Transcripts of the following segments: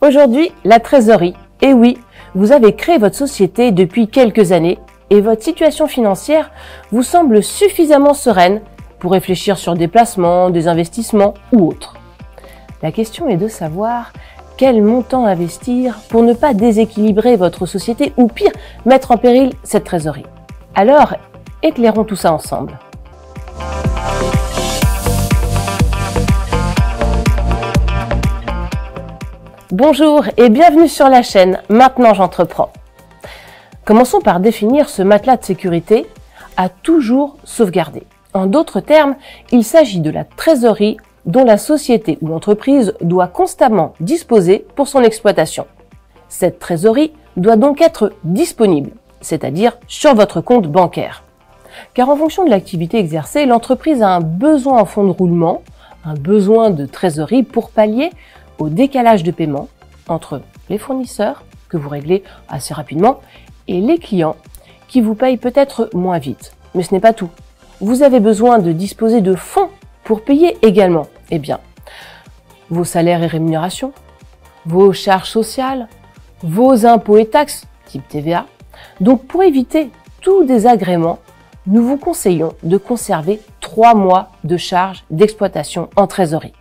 Aujourd'hui, la trésorerie. Et oui, vous avez créé votre société depuis quelques années et votre situation financière vous semble suffisamment sereine pour réfléchir sur des placements, des investissements ou autres. La question est de savoir quel montant investir pour ne pas déséquilibrer votre société ou pire, mettre en péril cette trésorerie. Alors, éclairons tout ça ensemble. Bonjour et bienvenue sur la chaîne Maintenant j'entreprends. Commençons par définir ce matelas de sécurité à toujours sauvegarder. En d'autres termes, il s'agit de la trésorerie dont la société ou l'entreprise doit constamment disposer pour son exploitation. Cette trésorerie doit donc être disponible, c'est-à-dire sur votre compte bancaire. Car en fonction de l'activité exercée, l'entreprise a un besoin en fonds de roulement, un besoin de trésorerie pour pallier au décalage de paiement entre les fournisseurs, que vous réglez assez rapidement, et les clients qui vous payent peut-être moins vite. Mais ce n'est pas tout. Vous avez besoin de disposer de fonds pour payer également, vos salaires et rémunérations, vos charges sociales, vos impôts et taxes, type TVA. Donc pour éviter tout désagrément, nous vous conseillons de conserver 3 mois de charges d'exploitation en trésorerie.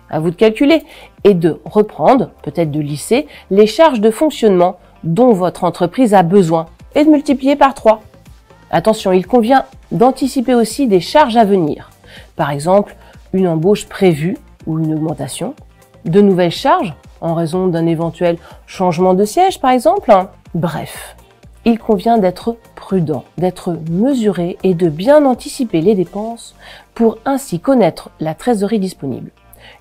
À vous de calculer et de reprendre, peut-être de lisser, les charges de fonctionnement dont votre entreprise a besoin et de multiplier par 3. Attention, il convient d'anticiper aussi des charges à venir. Par exemple, une embauche prévue ou une augmentation, de nouvelles charges en raison d'un éventuel changement de siège par exemple. Bref, il convient d'être prudent, d'être mesuré et de bien anticiper les dépenses pour ainsi connaître la trésorerie disponible.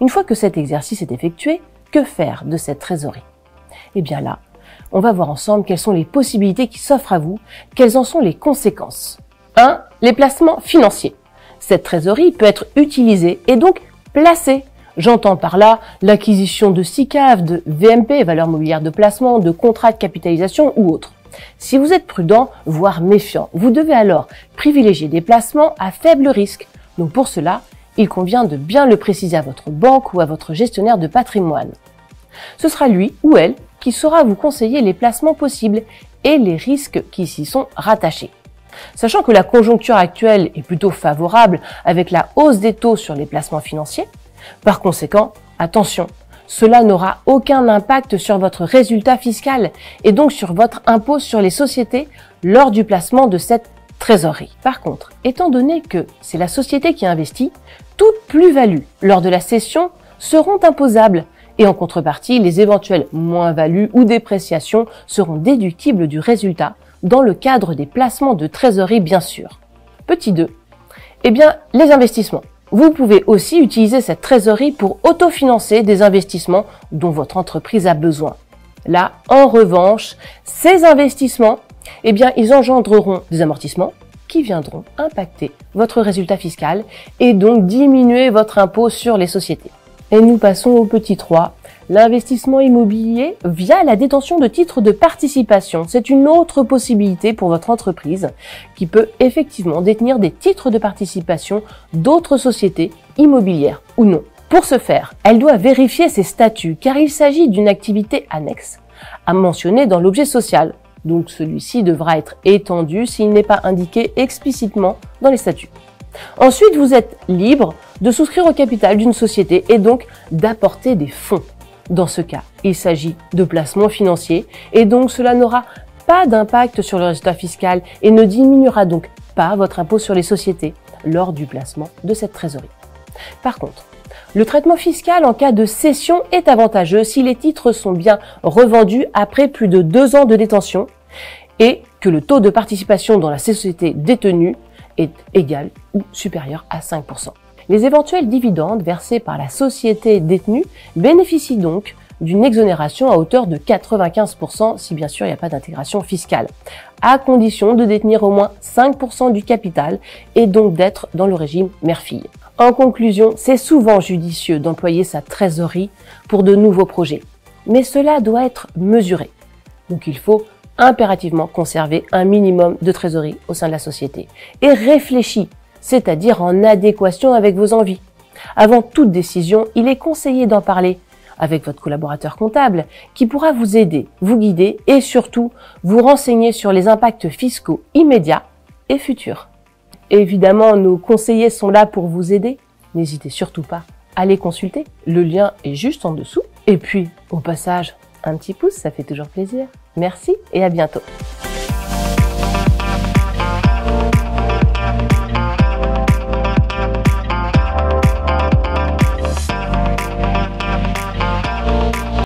Une fois que cet exercice est effectué, que faire de cette trésorerie? Eh bien là, on va voir ensemble quelles sont les possibilités qui s'offrent à vous, quelles en sont les conséquences. 1. Les placements financiers. Cette trésorerie peut être utilisée et donc placée. J'entends par là l'acquisition de SICAV, de VMP, valeurs mobilières de placement, de contrats de capitalisation ou autres. Si vous êtes prudent, voire méfiant, vous devez alors privilégier des placements à faible risque. Donc pour cela, il convient de bien le préciser à votre banque ou à votre gestionnaire de patrimoine. Ce sera lui ou elle qui saura vous conseiller les placements possibles et les risques qui s'y sont rattachés. Sachant que la conjoncture actuelle est plutôt favorable avec la hausse des taux sur les placements financiers, par conséquent, attention, cela n'aura aucun impact sur votre résultat fiscal et donc sur votre impôt sur les sociétés lors du placement de cette trésorerie. Par contre, étant donné que c'est la société qui investit, toutes plus-values lors de la cession seront imposables et en contrepartie, les éventuelles moins-values ou dépréciations seront déductibles du résultat dans le cadre des placements de trésorerie bien sûr. Petit 2. Les investissements. Vous pouvez aussi utiliser cette trésorerie pour autofinancer des investissements dont votre entreprise a besoin. Là, en revanche, ces investissements, ils engendreront des amortissements qui viendront impacter votre résultat fiscal et donc diminuer votre impôt sur les sociétés. Et nous passons au petit 3, l'investissement immobilier via la détention de titres de participation. C'est une autre possibilité pour votre entreprise qui peut effectivement détenir des titres de participation d'autres sociétés immobilières ou non. Pour ce faire, elle doit vérifier ses statuts car il s'agit d'une activité annexe à mentionner dans l'objet social. Donc celui-ci devra être étendu s'il n'est pas indiqué explicitement dans les statuts. Ensuite, vous êtes libre de souscrire au capital d'une société et donc d'apporter des fonds. Dans ce cas, il s'agit de placements financiers et donc cela n'aura pas d'impact sur le résultat fiscal et ne diminuera donc pas votre impôt sur les sociétés lors du placement de cette trésorerie. Par contre, le traitement fiscal en cas de cession est avantageux si les titres sont bien revendus après plus de 2 ans de détention et que le taux de participation dans la société détenue est égal ou supérieur à 5%. Les éventuels dividendes versés par la société détenue bénéficient donc d'une exonération à hauteur de 95% si bien sûr il n'y a pas d'intégration fiscale, à condition de détenir au moins 5% du capital et donc d'être dans le régime mère-fille. En conclusion, c'est souvent judicieux d'employer sa trésorerie pour de nouveaux projets, mais cela doit être mesuré. Donc il faut impérativement conserver un minimum de trésorerie au sein de la société et réfléchi, c'est-à-dire en adéquation avec vos envies. Avant toute décision, il est conseillé d'en parler avec votre collaborateur comptable qui pourra vous aider, vous guider et surtout vous renseigner sur les impacts fiscaux immédiats et futurs. Évidemment, nos conseillers sont là pour vous aider. N'hésitez surtout pas à les consulter. Le lien est juste en dessous. Et puis, au passage, un petit pouce, ça fait toujours plaisir. Merci et à bientôt.